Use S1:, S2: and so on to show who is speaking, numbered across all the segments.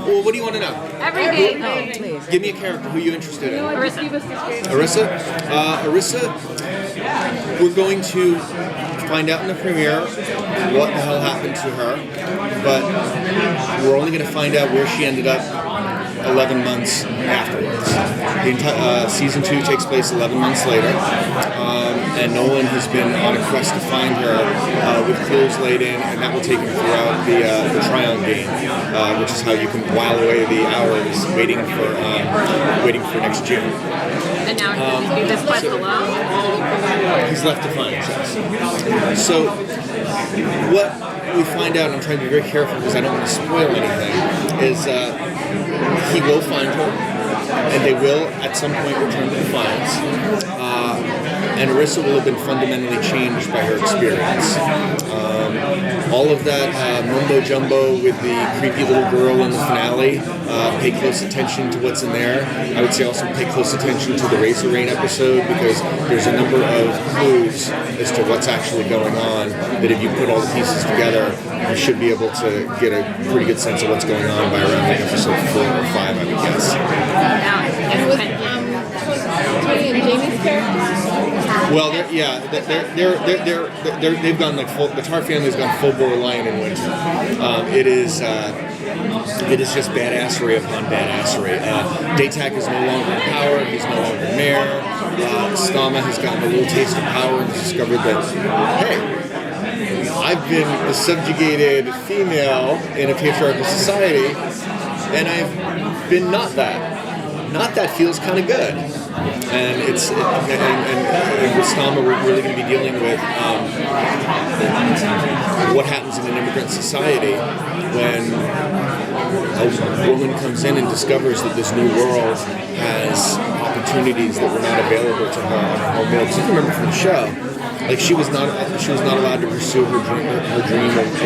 S1: Well, what do you want to know?
S2: Every day.
S3: Please.
S1: Give me a character. Who are you interested in?
S2: Arissa.
S1: Arissa, we're going to find out in the premiere what the hell happened to her, but we're only going to find out where she ended up 11 months afterwards. Season 2 takes place 11 months later, and Nolan has been on a quest to find her with clues laid in, and that will take him throughout the Tryon game, which is how you can while away the hours waiting for next June.
S2: And now he's going to do this quest alone?
S1: He's left Defiance, yes. So, what we find out, and I'm trying to be very careful because I don't want to spoil anything, is he will find her, and they will at some point return to Defiance. And Arissa will have been fundamentally changed by her experience. All of that mumbo jumbo with the creepy little girl in the finale, pay close attention to what's in there. I would say also pay close attention to the Razor Rain episode, because there's a number of clues as to what's actually going on that if you put all the pieces together, you should be able to get a pretty good sense of what's going on by around like episode 4 or 5, I would guess.
S4: And with Tony and Jamie's characters?
S1: Well, they've gone like full. The Tar family's gone full bore Lion in Winter. It is just badassery upon badassery. Daytak is no longer in power. He's no longer mayor. Stama has gotten a little taste of power and discovered that, hey, I've been a subjugated female in a patriarchal society, and I've been not that. Not that feels kind of good. And with Stama, we're really going to be dealing with what happens in an immigrant society when a woman comes in and discovers that this new world has opportunities that were not available to her on her home world. Because you can remember from the show, like she was not allowed to pursue her dream of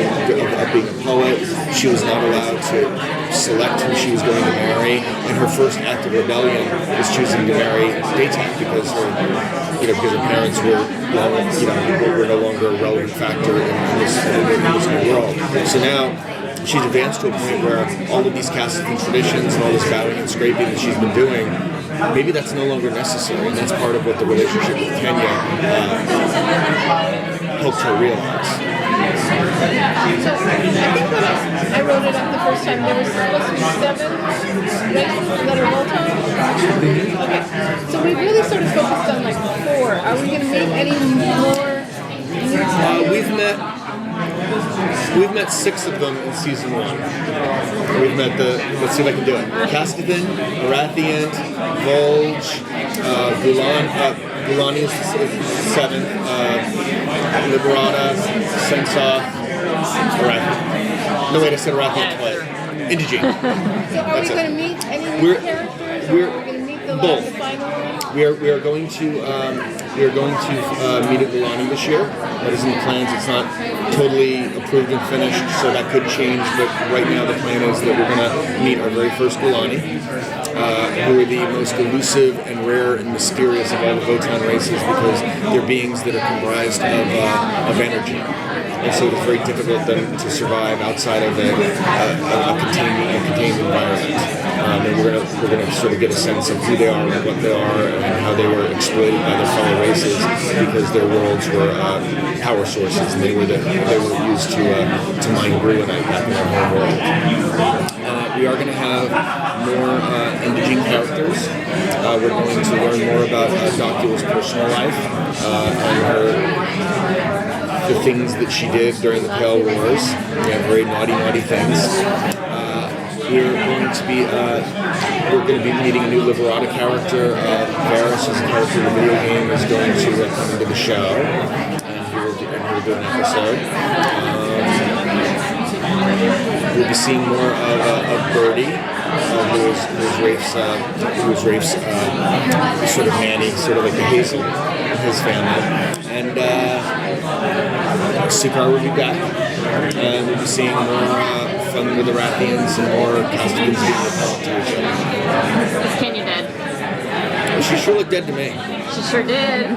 S1: being a poet. She was not allowed to select who she was going to marry, and her first act of rebellion was choosing to marry Daytak because her parents were no longer a relevant factor in this new world. So now she's advanced to a point where all of these castes and traditions and all this bowing and scraping that she's been doing, maybe that's no longer necessary, and that's part of what the relationship with Kenya helped her realize.
S4: So, I think when I wrote it up the first time, there was supposed to be 7 races that are Voltron. Okay, so we really sort of focused on like 4. Are we going to meet any more?
S1: We've met 6 of them in season 1. We've met let's see if I can do it. Cascadin, Arathiant, Volge, Gulani is the 7th, Liberata, Sensoth, Arathiant. No, wait, I said Arathiant twice. Indigene.
S4: So are we going to meet any new characters? Or are we going to meet the final one?
S1: We are going to meet at Gulani this year. That is in the plans. It's not totally approved and finished, so that could change. But right now, the plan is that we're going to meet our very first Gulani, who are the most elusive and rare and mysterious of all the Votan races, because they're beings that are comprised of energy. And so it's very difficult then to survive outside of a contained environment. And we're going to sort of get a sense of who they are and what they are and how they were exploited by their fellow races because their worlds were power sources, and they were used to mine gruonite back in their home world. We are going to have more indigene characters. We're going to learn more about Docula's personal life and the things that she did during the Pale Wars. Very naughty things. We're going to be meeting a new Liberata character. Varus, as a character in the video game, is going to come into the show, and he will do an episode. We'll be seeing more of Birdie, who was Rafe's sort of nanny, sort of like the Hazel of his family. And Sukar will be back, and we'll be seeing more fun with the Rathians and more Castigans being repelled to each other.
S2: Is Kenya dead?
S1: She sure looked dead to me.
S2: She sure did.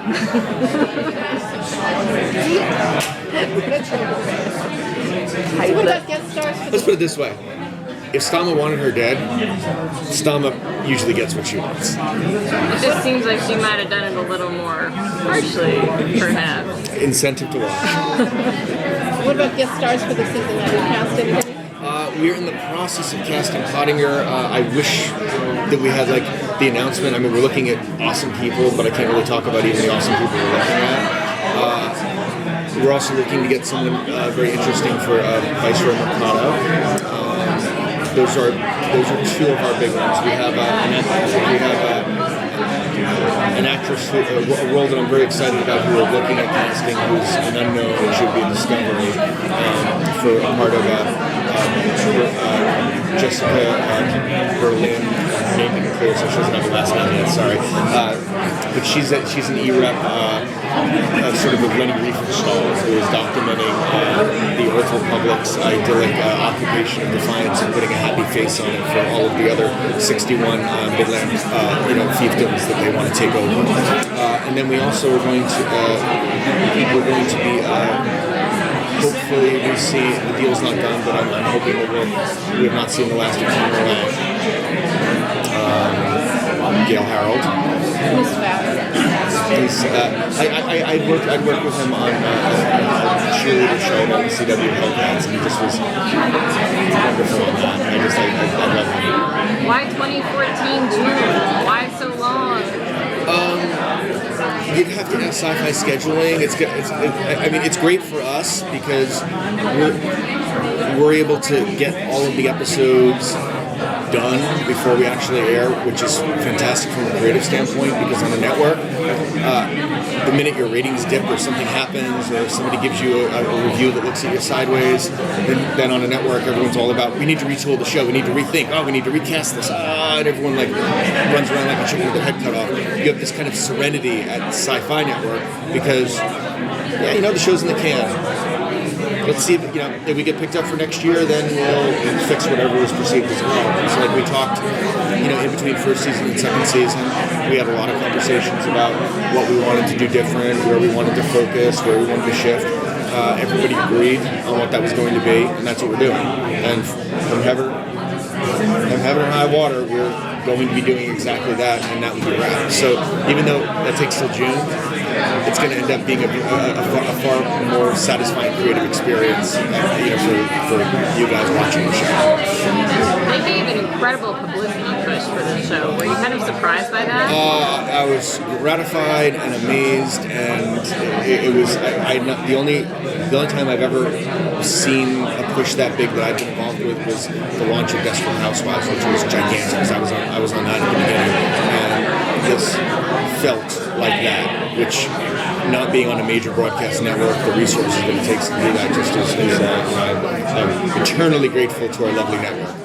S4: What about guest stars?
S1: Let's put it this way. if Stama wanted her dead, Stama usually gets what she wants.
S2: It just seems like she might have done it a little more harshly, perhaps.
S1: Incentive to watch.
S4: What about guest stars for the season? Have you cast anybody?
S1: We're in the process of casting Pottinger. I wish that we had like the announcement. I mean, we're looking at awesome people, but I can't really talk about even the awesome people we're looking at. We're also looking to get someone very interesting for Viceroy Mercado. Those are two of our big ones. We have an actress, a role that I'm very excited about, who we're looking at casting, who's an unknown and should be a discovery for a part of Jessica Berlin. Named it clear, so she doesn't have a last name yet. Sorry, but she's an E-rep, sort of a Lenny Riefenstahl, who is documenting the Earth Republic's idyllic occupation of Defiance and putting a happy face on it for all of the other 61 Midland, fiefdoms that they want to take over. And then we also are going to be. Hopefully, we see the deal's not done, but I'm hoping that we have not seen the last of Tom Moran. Gail Harold.
S4: Who's fabulous?
S1: I'd worked with him on a cheerleader show on the CW Hellcats, and he just was wonderful on that. I love him.
S2: Why 2014 June? Why so long?
S1: You'd have to have sci-fi scheduling. It's great for us because we're able to get all of the episodes done before we actually air, which is fantastic from a creative standpoint, because on a network, the minute your ratings dip or something happens or somebody gives you a review that looks at you sideways, then on a network everyone's all about, we need to retool the show, we need to rethink, we need to recast this, and everyone like runs around like a chicken with their head cut off. You have this kind of serenity at Sci-Fi Network because, the show's in the can. Let's see if we get picked up for next year, then we'll fix whatever was perceived as a problem. So like we talked, in between first season and second season, we had a lot of conversations about what we wanted to do different, where we wanted to focus, where we wanted to shift. Everybody agreed on what that was going to be, and that's what we're doing. And from heaven or high water, we're going to be doing exactly that, and that will be a wrap. So even though that takes till June, it's going to end up being a far more satisfying creative experience, for you guys watching the show.
S2: They gave an incredible publicity push for this show. Were you kind of surprised by that?
S1: I was gratified and amazed, and it was the only time I've ever seen a push that big that I've been involved with was the launch of Desperate Housewives, which was gigantic. I was on that at the beginning, and this felt like that, which, not being on a major broadcast network, the resources that it takes to do that just is I'm eternally grateful to our lovely network.